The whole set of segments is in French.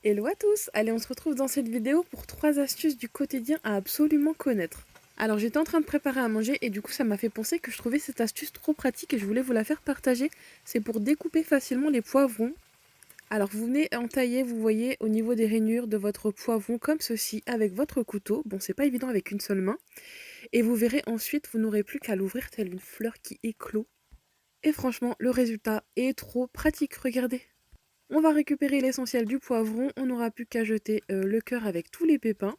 Hello à tous! Allez, on se retrouve dans cette vidéo pour 3 astuces du quotidien à absolument connaître. Alors j'étais en train de préparer à manger et du coup ça m'a fait penser que je trouvais cette astuce trop pratique et je voulais vous la faire partager. C'est pour découper facilement les poivrons. Alors vous venez entailler, vous voyez, au niveau des rainures de votre poivron comme ceci avec votre couteau. Bon, c'est pas évident avec une seule main. Et vous verrez ensuite, vous n'aurez plus qu'à l'ouvrir telle une fleur qui éclot. Et franchement, le résultat est trop pratique, regardez. On va récupérer l'essentiel du poivron, on n'aura plus qu'à jeter le cœur avec tous les pépins.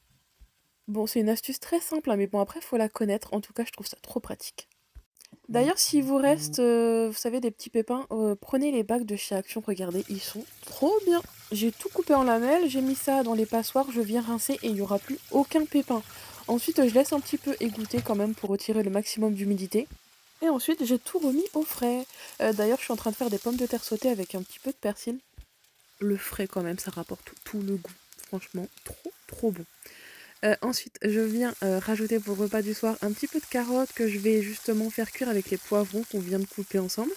Bon, c'est une astuce très simple, hein, mais bon, après, il faut la connaître. En tout cas, je trouve ça trop pratique. D'ailleurs, s'il vous reste, vous savez, des petits pépins, prenez les bacs de chez Action, regardez, ils sont trop bien. J'ai tout coupé en lamelles, j'ai mis ça dans les passoires, je viens rincer et il n'y aura plus aucun pépin. Ensuite, je laisse un petit peu égoutter quand même pour retirer le maximum d'humidité. Et ensuite, j'ai tout remis au frais. D'ailleurs, je suis en train de faire des pommes de terre sautées avec un petit peu de persil. Le frais quand même, ça rapporte tout le goût. Franchement, trop bon. Ensuite, je viens rajouter pour le repas du soir un petit peu de carottes que je vais justement faire cuire avec les poivrons qu'on vient de couper ensemble.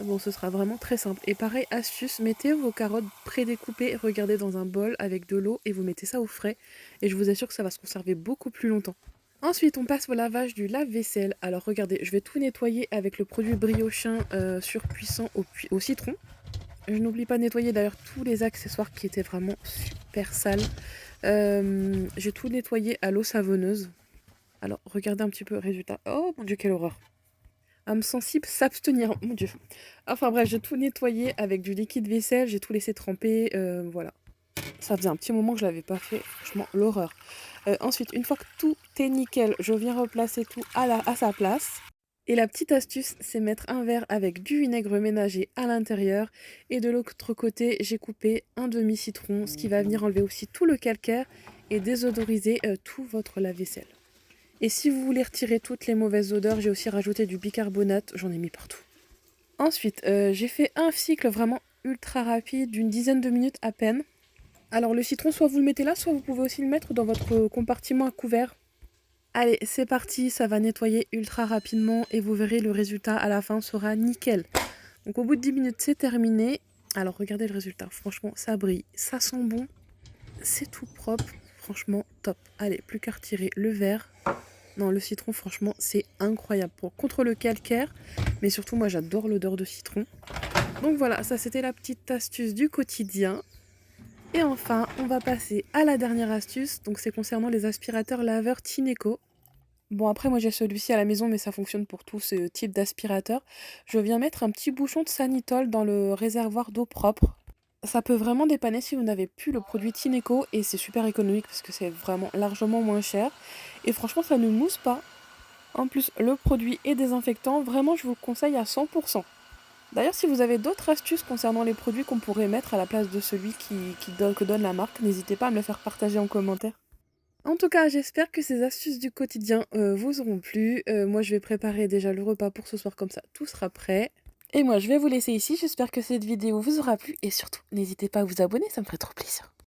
Bon, ce sera vraiment très simple. Et pareil, astuce, mettez vos carottes prédécoupées, regardez dans un bol avec de l'eau et vous mettez ça au frais. Et je vous assure que ça va se conserver beaucoup plus longtemps. Ensuite, on passe au lavage du lave-vaisselle. Alors regardez, je vais tout nettoyer avec le produit Briochin surpuissant au citron. Je n'oublie pas de nettoyer d'ailleurs tous les accessoires qui étaient vraiment super sales. J'ai tout nettoyé à l'eau savonneuse. Alors, regardez un petit peu le résultat. Oh mon dieu, quelle horreur. Âme sensible, s'abstenir. Mon dieu. Enfin bref, j'ai tout nettoyé avec du liquide vaisselle. J'ai tout laissé tremper. Voilà. Ça faisait un petit moment que je l'avais pas fait. Franchement, l'horreur. Ensuite, une fois que tout est nickel, je viens replacer tout à sa place. Et la petite astuce, c'est mettre un verre avec du vinaigre ménager à l'intérieur. Et de l'autre côté, j'ai coupé un demi-citron, ce qui va venir enlever aussi tout le calcaire et désodoriser tout votre lave-vaisselle. Et si vous voulez retirer toutes les mauvaises odeurs, j'ai aussi rajouté du bicarbonate, j'en ai mis partout. Ensuite, j'ai fait un cycle vraiment ultra rapide d'une dizaine de minutes à peine. Alors le citron, soit vous le mettez là, soit vous pouvez aussi le mettre dans votre compartiment à couvert. Allez, c'est parti, ça va nettoyer ultra rapidement et vous verrez le résultat à la fin sera nickel. Donc au bout de 10 minutes, c'est terminé. Alors regardez le résultat, franchement, ça brille, ça sent bon, c'est tout propre, franchement top. Allez, plus qu'à retirer le verre. Non, le citron, franchement, c'est incroyable contre le calcaire, mais surtout, moi, j'adore l'odeur de citron. Donc voilà, ça c'était la petite astuce du quotidien. Et enfin, on va passer à la dernière astuce, donc c'est concernant les aspirateurs laveurs Tineco. Bon, après, moi j'ai celui-ci à la maison, mais ça fonctionne pour tout ce type d'aspirateur. Je viens mettre un petit bouchon de Sanitol dans le réservoir d'eau propre. Ça peut vraiment dépanner si vous n'avez plus le produit Tineco et c'est super économique parce que c'est vraiment largement moins cher. Et franchement, ça ne mousse pas. En plus, le produit est désinfectant. Vraiment, je vous le conseille à 100%. D'ailleurs, si vous avez d'autres astuces concernant les produits qu'on pourrait mettre à la place de celui que donne la marque, n'hésitez pas à me le faire partager en commentaire. En tout cas, j'espère que ces astuces du quotidien vous auront plu. Moi, je vais préparer déjà le repas pour ce soir, comme ça, tout sera prêt. Et moi, je vais vous laisser ici. J'espère que cette vidéo vous aura plu. Et surtout, n'hésitez pas à vous abonner, ça me ferait trop plaisir.